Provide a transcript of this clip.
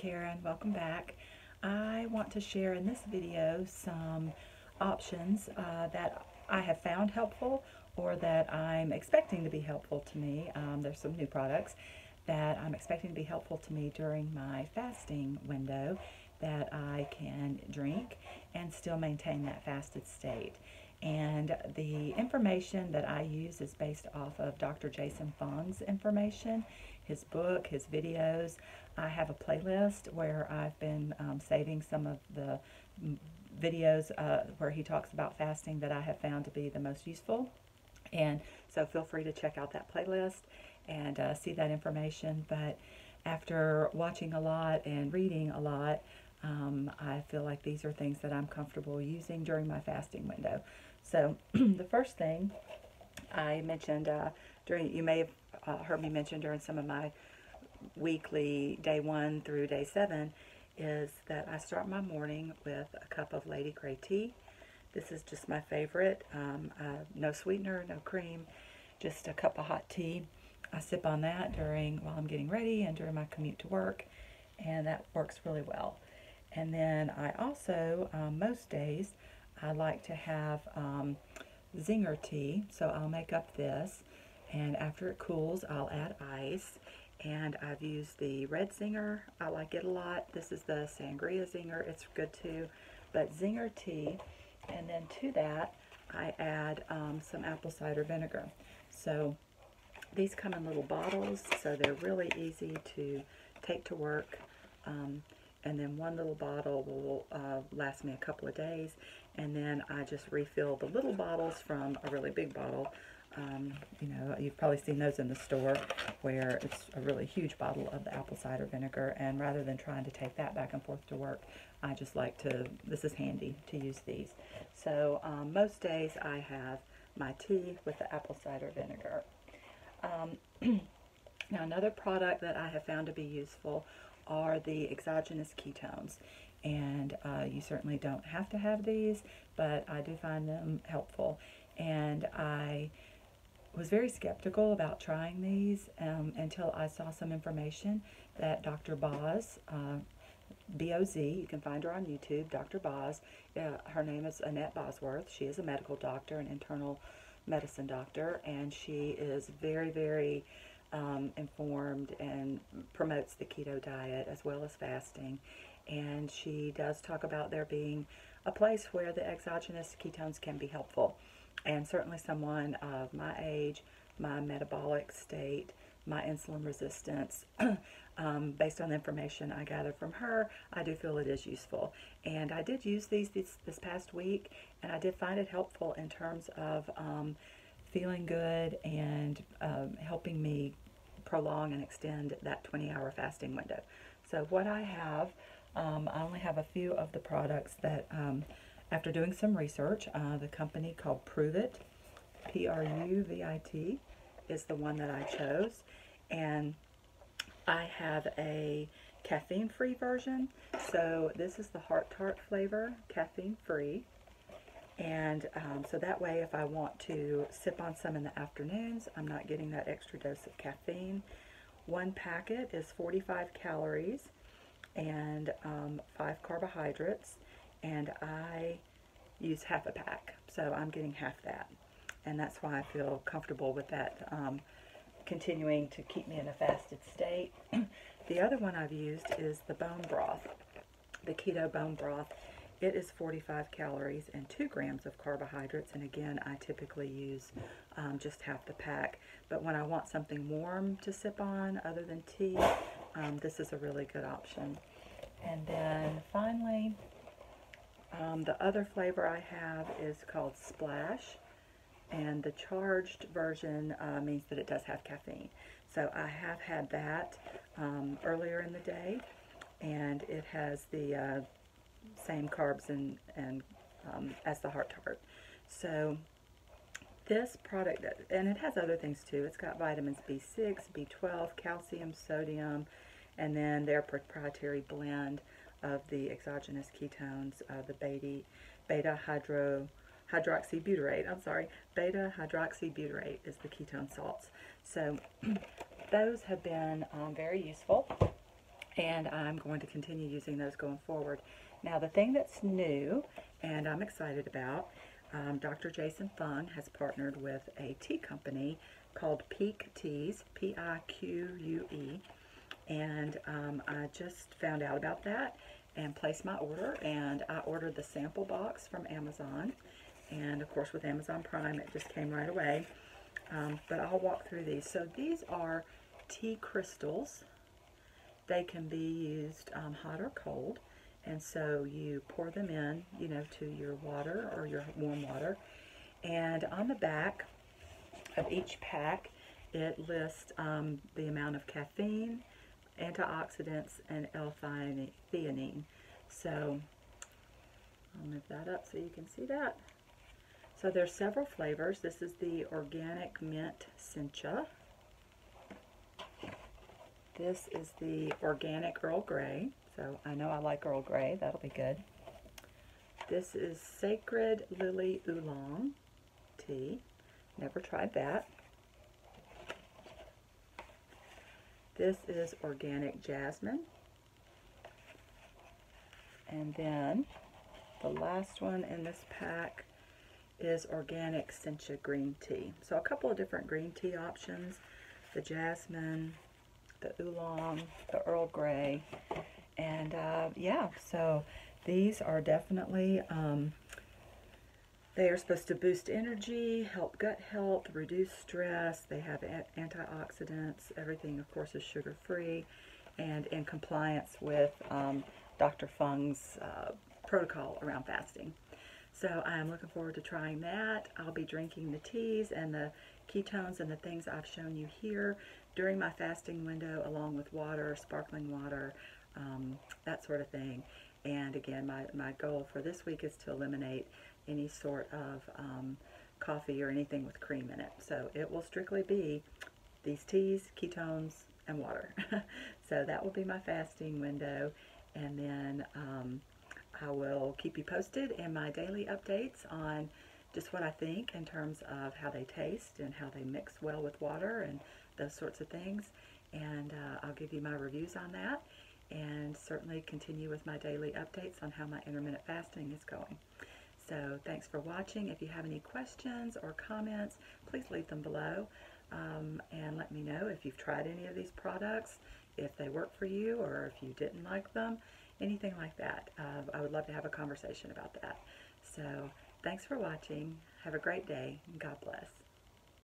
Karen. Welcome back. I want to share in this video some options that I have found helpful or that I'm expecting to be helpful to me. There's some new products that I'm expecting to be helpful to me during my fasting window that I can drink and still maintain that fasted state. And the information that I use is based off of Dr. Jason Fung's information, his book, his videos. I have a playlist where I've been saving some of the videos where he talks about fasting that I have found to be the most useful. And so feel free to check out that playlist and see that information. But after watching a lot and reading a lot, I feel like these are things that I'm comfortable using during my fasting window. So the first thing I mentioned you may have heard me mention during some of my weekly day 1 through day 7, is that I start my morning with a cup of Lady Grey tea. This is just my favorite. No sweetener, no cream, just a cup of hot tea. I sip on that while I'm getting ready and during my commute to work, and that works really well. And then I also, most days, I like to have zinger tea, so I'll make up this, and after it cools, I'll add ice. And I've used the red zinger. I like it a lot. This is the sangria zinger. It's good too. But zinger tea, and then to that, I add some apple cider vinegar. So these come in little bottles, so they're really easy to take to work. And then one little bottle will last me a couple of days, and then I just refill the little bottles from a really big bottle. You know, you've probably seen those in the store where it's a really huge bottle of the apple cider vinegar, and rather than trying to take that back and forth to work, I just like to, this is handy to use these. So most days I have my tea with the apple cider vinegar. Now another product that I have found to be useful are the exogenous ketones, and you certainly don't have to have these, but I do find them helpful. And I was very skeptical about trying these until I saw some information that Dr. Boz, B-O-Z, you can find her on YouTube, Dr. Boz. Her name is Annette Bosworth. She is a medical doctor, an internal medicine doctor, and she is very, very informed and promotes the keto diet as well as fasting. And she does talk about there being a place where the exogenous ketones can be helpful. And certainly someone of my age, my metabolic state, my insulin resistance, based on the information I gathered from her, I do feel it is useful. And I did use these this past week, and I did find it helpful in terms of feeling good and helping me prolong and extend that 20-hour fasting window. So what I have, I only have a few of the products that after doing some research, the company called Pruvit, P-R-U-V-I-T, is the one that I chose. And I have a caffeine-free version. So this is the Heart Tart flavor, caffeine-free. And so that way, if I want to sip on some in the afternoons, I'm not getting that extra dose of caffeine. One packet is 45 calories and 5 carbohydrates. And I use half a pack, so I'm getting half that, and that's why I feel comfortable with that continuing to keep me in a fasted state. The other one I've used is the bone broth, the keto bone broth. It is 45 calories and 2 grams of carbohydrates, and again, I typically use just half the pack, but when I want something warm to sip on other than tea, this is a really good option. And then finally, the other flavor I have is called Splash, and the charged version means that it does have caffeine. So I have had that earlier in the day, and it has the same carbs and as the Heart Tart. So this product, and it has other things too. It's got vitamins B6, B12, calcium, sodium, and then their proprietary blend of the exogenous ketones, the beta hydroxybutyrate. Beta hydroxybutyrate is the ketone salts. So those have been very useful, and I'm going to continue using those going forward. Now, the thing that's new and I'm excited about, Dr. Jason Fung has partnered with a tea company called Pique Teas, Pique, and I just found out about that and placed my order, and I ordered the sample box from Amazon, and of course with Amazon Prime it just came right away. But I'll walk through these. So these are tea crystals. They can be used hot or cold, and so you pour them in, to your water or your warm water. And on the back of each pack, it lists the amount of caffeine, antioxidants, and L-theanine. So I'll move that up so you can see that. So there's several flavors. This is the organic mint sencha. This is the organic Earl Grey. So I know I like Earl Grey. That'll be good. This is sacred lily oolong tea. Never tried that. This is organic jasmine. And then the last one in this pack is organic sencha green tea. So a couple of different green tea options. The jasmine, the oolong, the Earl Grey, and yeah, so these are definitely, they are supposed to boost energy, help gut health, reduce stress. They have antioxidants. Everything, of course, is sugar-free and in compliance with Dr. Fung's protocol around fasting. So I'm looking forward to trying that. I'll be drinking the teas and the ketones and the things I've shown you here during my fasting window, along with water, sparkling water, that sort of thing. And again, my goal for this week is to eliminate any sort of coffee or anything with cream in it. So it will strictly be these teas, ketones, and water. So that will be my fasting window. And then I will keep you posted in my daily updates on just what I think in terms of how they taste and how they mix well with water and those sorts of things. And I'll give you my reviews on that, and certainly continue with my daily updates on how my intermittent fasting is going. So thanks for watching. If you have any questions or comments, please leave them below, and let me know if you've tried any of these products, if they work for you, or if you didn't like them, anything like that. I would love to have a conversation about that. So thanks for watching. Have a great day. God bless.